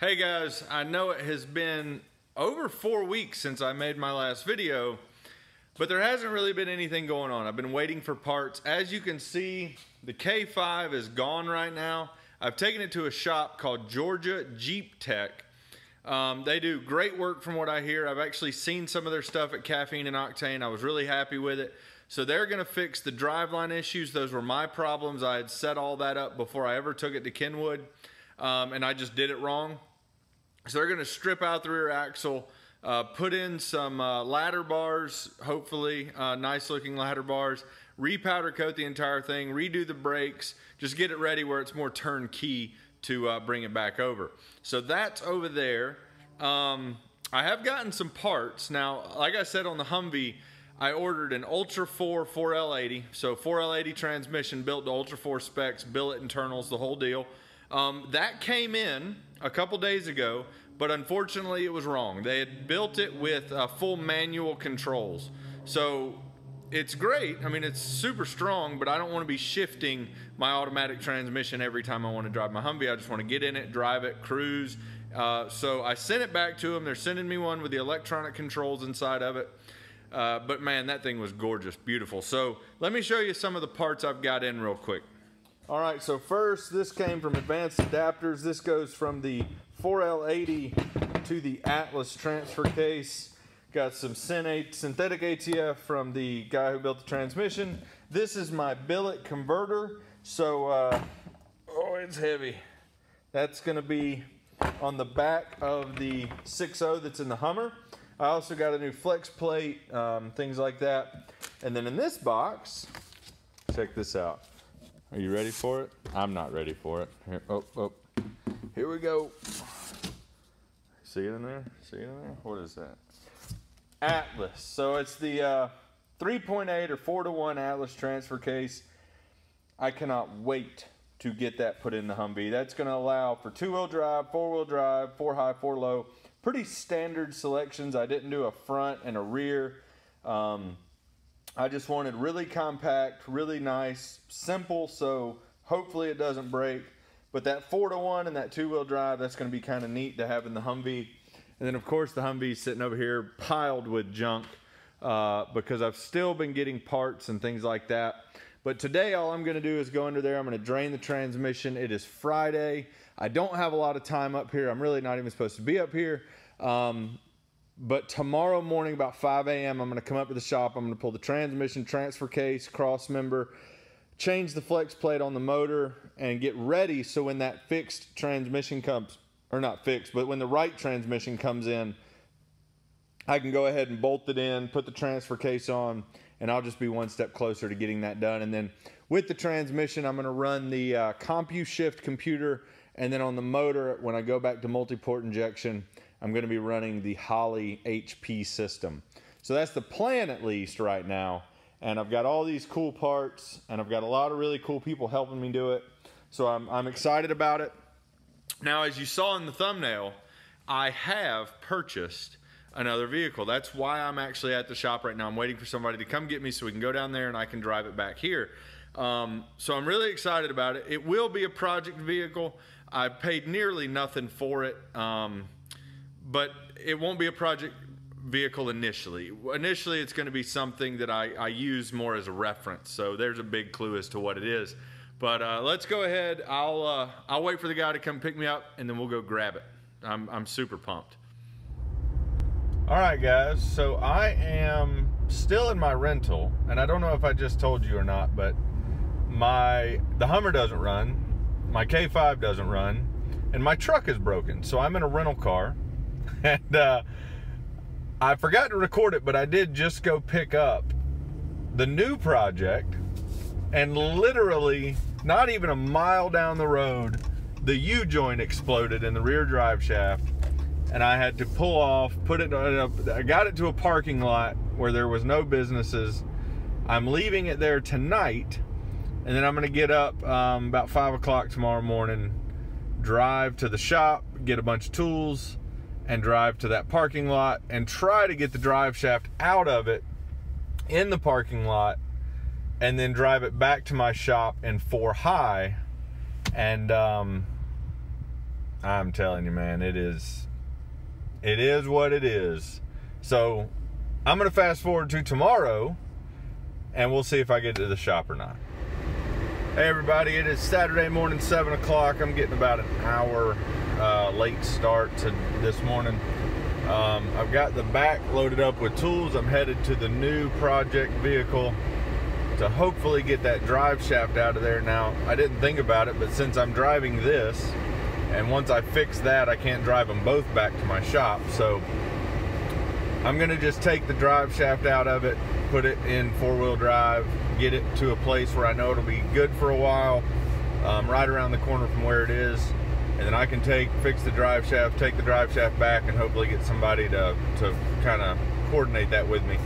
Hey guys, I know it has been over 4 weeks since I made my last video, but there hasn't really been anything going on. I've been waiting for parts. As you can see, the K5 is gone right now. I've taken it to a shop called Georgia Jeep Tech. They do great work from what I hear. I've actually seen some of their stuff at Caffeine and Octane. I was really happy with it. So they're gonna fix the driveline issues. Those were my problems. I had set all that up before I ever took it to Kenwood, and I just did it wrong. So they're gonna strip out the rear axle, put in some ladder bars, hopefully nice looking ladder bars, repowder coat the entire thing, redo the brakes, just get it ready where it's more turnkey to bring it back over. So that's over there. I have gotten some parts. Now, like I said on the Humvee, I ordered an Ultra 4 4L80. So 4L80 transmission built to Ultra 4 specs, billet internals, the whole deal. That came in a couple days ago, but unfortunately it was wrong. They had built it with full manual controls. So it's great. I mean, it's super strong, but I don't want to be shifting my automatic transmission every time I want to drive my Humvee. I just want to get in it, drive it, cruise. So I sent it back to them. They're sending me one with the electronic controls inside of it. But man, that thing was gorgeous, beautiful. So let me show you some of the parts I've got in real quick. All right, so first, this came from Advanced Adapters. This goes from the 4L80 to the Atlas transfer case. Got some synthetic ATF from the guy who built the transmission. This is my billet converter. So, oh, it's heavy. That's gonna be on the back of the 6.0 that's in the Hummer. I also got a new flex plate, things like that. And then in this box, check this out. Are you ready for it? I'm not ready for it. Here, here we go. See it in there? See it in there? What is that? Atlas. So it's the 3.8 or 4-to-1 Atlas transfer case. I cannot wait to get that put in the Humvee. That's going to allow for 2-wheel drive, 4-wheel drive, 4 high, 4 low. Pretty standard selections. I didn't do a front and a rear. I just wanted really compact, really nice, simple, so hopefully it doesn't break. But that 4-to-1 and that 2-wheel drive, that's going to be kind of neat to have in the Humvee. And then, of course, the Humvee's sitting over here piled with junk because I've still been getting parts and things like that. But today, all I'm going to do is go under there. I'm going to drain the transmission. It is Friday. I don't have a lot of time up here. I'm really not even supposed to be up here. But tomorrow morning, about 5 a.m., I'm going to come up to the shop. I'm going to pull the transmission, transfer case, cross member, change the flex plate on the motor, and get ready so when that fixed transmission comes, or not fixed, but when the right transmission comes in, I can go ahead and bolt it in, put the transfer case on, and I'll just be one step closer to getting that done. And then with the transmission, I'm going to run the CompuShift computer, and then on the motor, when I go back to multi-port injection, I'm going to be running the Holley HP system. So that's the plan, at least right now. And I've got all these cool parts, and I've got a lot of really cool people helping me do it. So I'm excited about it. Now, as you saw in the thumbnail, I have purchased another vehicle. That's why I'm actually at the shop right now. I'm waiting for somebody to come get me so we can go down there and I can drive it back here. So I'm really excited about it. It will be a project vehicle. I paid nearly nothing for it. But it won't be a project vehicle initially. Initially, it's going to be something that I use more as a reference. So there's a big clue as to what it is. But let's go ahead. I'll wait for the guy to come pick me up, and then we'll go grab it. I'm super pumped. All right, guys. So I am still in my rental, and I don't know if I just told you or not, but the Hummer doesn't run, my K5 doesn't run, and my truck is broken. So I'm in a rental car. And I forgot to record it, but I did just go pick up the new project, and literally not even a mile down the road, the U-joint exploded in the rear drive shaft, and I had to pull off, I got it to a parking lot where there was no businesses. I'm leaving it there tonight, and then I'm going to get up about 5 o'clock tomorrow morning, drive to the shop, get a bunch of tools, and drive to that parking lot and try to get the drive shaft out of it in the parking lot, and then drive it back to my shop in 4 high and I'm telling you, man, it is what it is. So I'm gonna fast forward to tomorrow and we'll see if I get to the shop or not. Hey everybody, it is Saturday morning, 7 o'clock. I'm getting about an hour late start to this morning. I've got the back loaded up with tools. I'm headed to the new project vehicle to hopefully get that drive shaft out of there. Now, I didn't think about it, but since I'm driving this, and once I fix that, I can't drive them both back to my shop. So I'm gonna just take the drive shaft out of it, put it in four-wheel drive, get it to a place where I know it'll be good for a while, right around the corner from where it is, and then I can fix the drive shaft, take the drive shaft back, and hopefully get somebody to kind of coordinate that with me.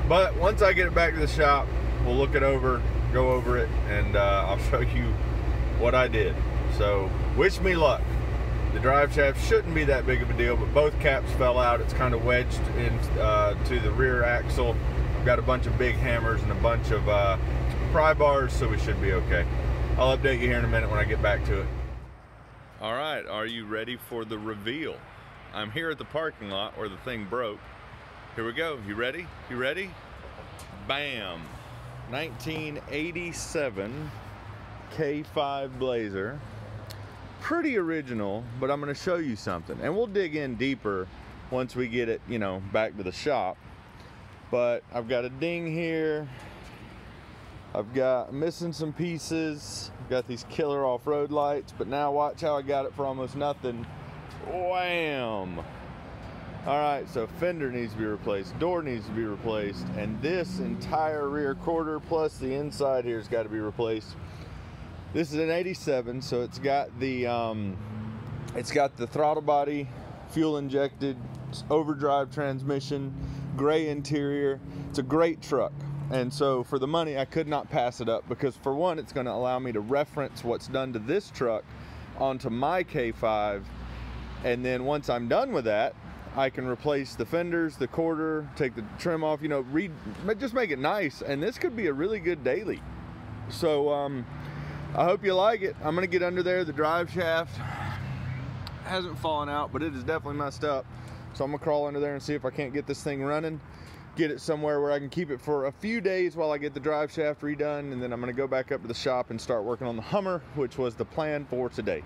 But once I get it back to the shop, we'll look it over, go over it, and I'll show you what I did. So wish me luck. The drive shaft shouldn't be that big of a deal, but both caps fell out. It's kind of wedged to the rear axle. I've got a bunch of big hammers and a bunch of pry bars, so we should be okay. I'll update you here in a minute when I get back to it. All right, are you ready for the reveal? I'm here at the parking lot where the thing broke. Here we go. You ready? You ready? Bam! 1987 K5 Blazer. Pretty original, but I'm going to show you something, and we'll dig in deeper once we get it, you know, back to the shop. But I've got a ding here. I've got missing some pieces. I've got these killer off-road lights, but now watch how I got it for almost nothing. Wham! All right, so fender needs to be replaced, door needs to be replaced, and this entire rear quarter plus the inside here has got to be replaced. This is an 87, so it's got the throttle body, fuel injected, overdrive transmission, gray interior. It's a great truck. And so for the money, I could not pass it up, because for one, it's going to allow me to reference what's done to this truck onto my K5. And then once I'm done with that, I can replace the fenders, the quarter, take the trim off, you know, just make it nice. And this could be a really good daily. So I hope you like it. I'm gonna get under there. The drive shaft hasn't fallen out, but it is definitely messed up. So I'm gonna crawl under there and see if I can't get this thing running, get it somewhere where I can keep it for a few days while I get the drive shaft redone, and then I'm gonna go back up to the shop and start working on the Hummer, which was the plan for today.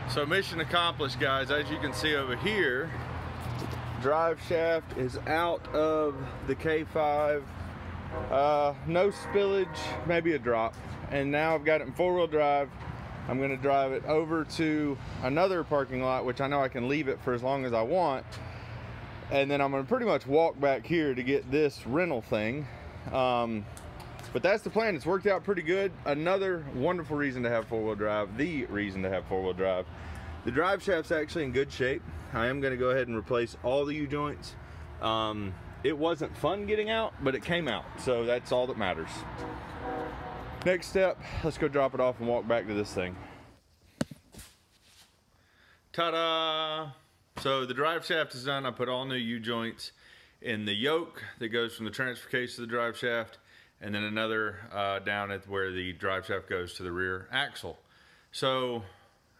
So mission accomplished, guys. As you can see over here, drive shaft is out of the K5. No spillage, maybe a drop. And now I've got it in four-wheel drive. I'm gonna drive it over to another parking lot, which I know I can leave it for as long as I want. And then I'm gonna pretty much walk back here to get this rental thing. But that's the plan. It's worked out pretty good. Another wonderful reason to have four-wheel drive, the reason to have four-wheel drive. The drive shaft's actually in good shape. I am gonna go ahead and replace all the U-joints. It wasn't fun getting out, but it came out, so that's all that matters. Next step, let's go drop it off and walk back to this thing. Ta-da! So the drive shaft is done. I put all new U-joints in the yoke that goes from the transfer case to the drive shaft, and then another down at where the drive shaft goes to the rear axle. So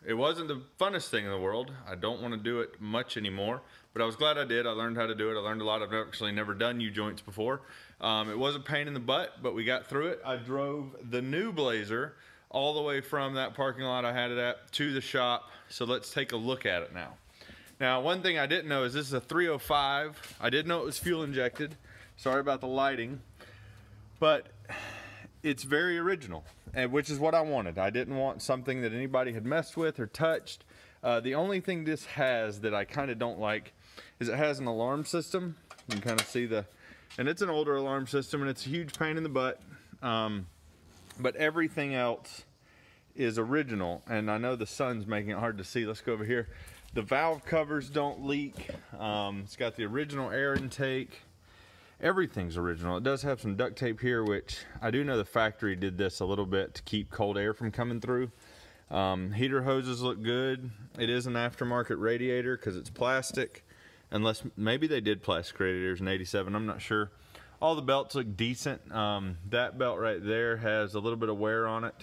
it wasn't the funnest thing in the world. I don't want to do it much anymore, but I was glad I did. I learned how to do it. I learned a lot. I've actually never done U-joints before. It was a pain in the butt, but we got through it. I drove the new Blazer all the way from that parking lot I had it at to the shop. So let's take a look at it now. Now, one thing I didn't know is this is a 305. I did know it was fuel injected. Sorry about the lighting, but it's very original, and which is what I wanted. I didn't want something that anybody had messed with or touched. The only thing this has that I kind of don't like is it has an alarm system. You can kind of see and it's an older alarm system, and it's a huge pain in the butt. But everything else is original, and I know the sun's making it hard to see. Let's go over here. The valve covers don't leak. It's got the original air intake. Everything's original. It does have some duct tape here, which I do know the factory did this a little bit to keep cold air from coming through. Heater hoses look good. It is an aftermarket radiator because it's plastic, unless maybe they did plastic radiators in 87, I'm not sure. All the belts look decent. That belt right there has a little bit of wear on it.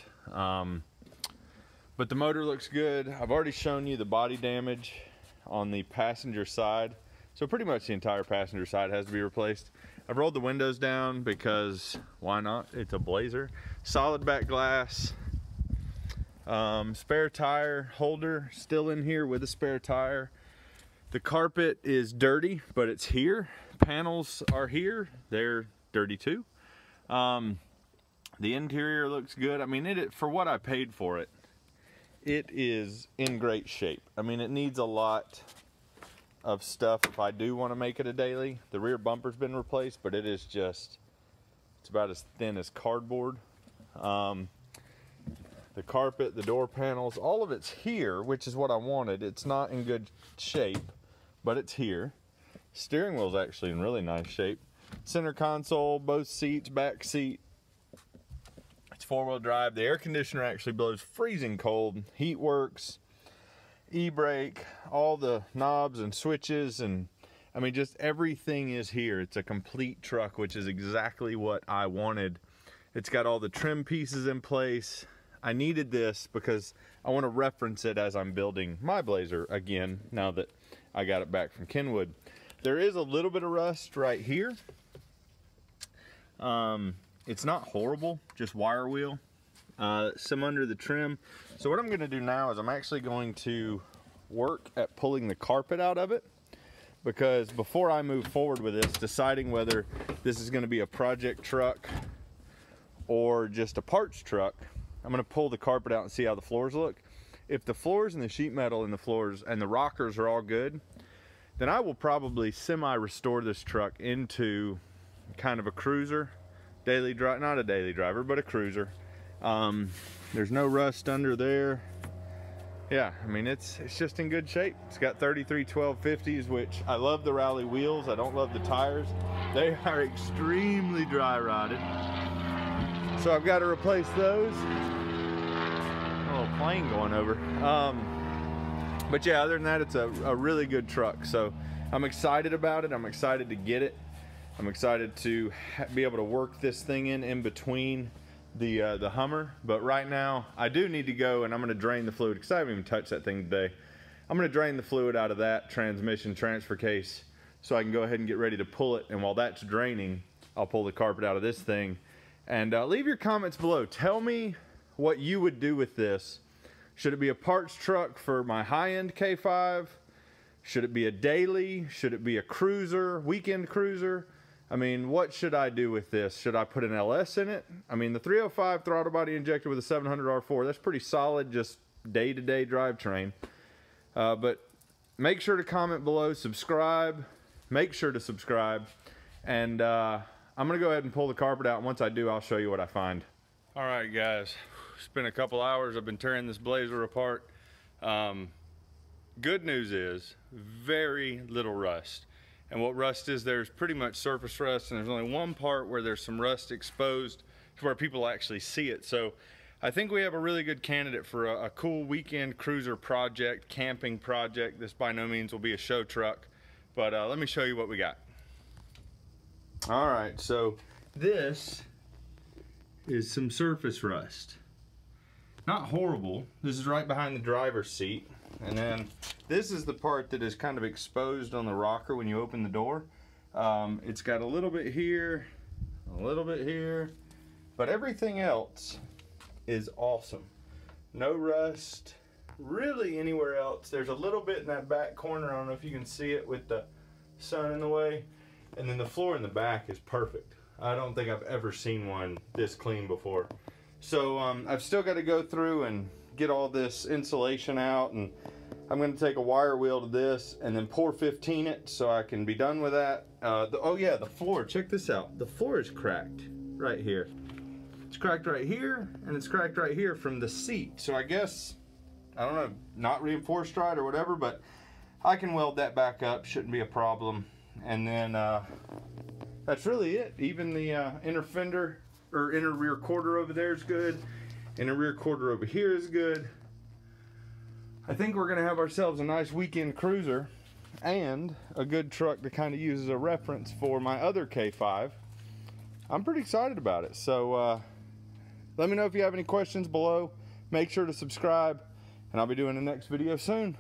But the motor looks good. I've already shown you the body damage on the passenger side. So pretty much the entire passenger side has to be replaced. I've rolled the windows down because why not? It's a Blazer. Solid back glass. Spare tire holder still in here with a spare tire. The carpet is dirty, but it's here. Panels are here. They're dirty too. The interior looks good. I mean, for what I paid for it, it is in great shape. I mean, it needs a lot of stuff if I do want to make it a daily. The rear bumper's been replaced, but it's about as thin as cardboard. The carpet, the door panels, all of it's here, which is what I wanted. It's not in good shape, but it's here. Steering wheel's actually in really nice shape. Center console, both seats, back seat. It's 4-wheel drive. The air conditioner actually blows freezing cold. Heat works, e-brake, all the knobs and switches, and I mean, just everything is here. It's a complete truck, which is exactly what I wanted. It's got all the trim pieces in place. I needed this because I want to reference it as I'm building my Blazer again, now that I got it back from Kenwood. There is a little bit of rust right here. It's not horrible, just wire wheel. Some under the trim. So what I'm going to do now is I'm actually going to work at pulling the carpet out of it, because before I move forward with this, deciding whether this is going to be a project truck or just a parts truck, I'm going to pull the carpet out and see how the floors look. If the floors and the sheet metal and the floors and the rockers are all good, then I will probably semi-restore this truck into kind of a cruiser. Daily drive, not a daily driver, but a cruiser. There's no rust under there. Yeah, I mean, it's just in good shape. It's got 33 1250s, which I love the rally wheels. I don't love the tires. They are extremely dry rotted. So I've got to replace those. A little plane going over. But yeah, other than that, it's a really good truck. So I'm excited about it. I'm excited to get it. I'm excited to be able to work this thing in between the Hummer. But right now, I do need to go, and I'm going to drain the fluid because I haven't even touched that thing today. I'm going to drain the fluid out of that transmission transfer case so I can go ahead and get ready to pull it. And while that's draining, I'll pull the carpet out of this thing. And leave your comments below. Tell me what you would do with this. Should it be a parts truck for my high-end K5? Should it be a daily? Should it be a cruiser, weekend cruiser? I mean, what should I do with this? Should I put an LS in it? I mean, the 305 throttle body injector with a 700 R4, that's pretty solid, just day-to-day drivetrain. But make sure to comment below, subscribe, make sure to subscribe, and I'm gonna go ahead and pull the carpet out, and once I do, I'll show you what I find. All right, guys, it's been a couple hours. I've been tearing this Blazer apart. Good news is very little rust. And what rust is, there's pretty much surface rust, and there's only one part where there's some rust exposed to where people actually see it. So I think we have a really good candidate for a cool weekend cruiser project, camping project. This by no means will be a show truck, but let me show you what we got. All right, so this is some surface rust. Not horrible. This is right behind the driver's seat. And then this is the part that is kind of exposed on the rocker when you open the door. It's got a little bit here, a little bit here, but everything else is awesome. No rust really anywhere else. There's a little bit in that back corner. I don't know if you can see it with the sun in the way. And then the floor in the back is perfect. I don't think I've ever seen one this clean before. So I've still got to go through and get all this insulation out, and I'm going to take a wire wheel to this and then pour 15 it so I can be done with that. Oh yeah, the floor, check this out. The floor is cracked right here. It's cracked right here, and it's cracked right here from the seat. So I guess, I don't know, not reinforced right or whatever, but I can weld that back up, shouldn't be a problem. And then that's really it. Even the inner fender or inner rear quarter over there is good. Inner rear quarter over here is good. I think we're gonna have ourselves a nice weekend cruiser and a good truck to kind of use as a reference for my other K5. I'm pretty excited about it. So let me know if you have any questions below. make sure to subscribe, and I'll be doing the next video soon.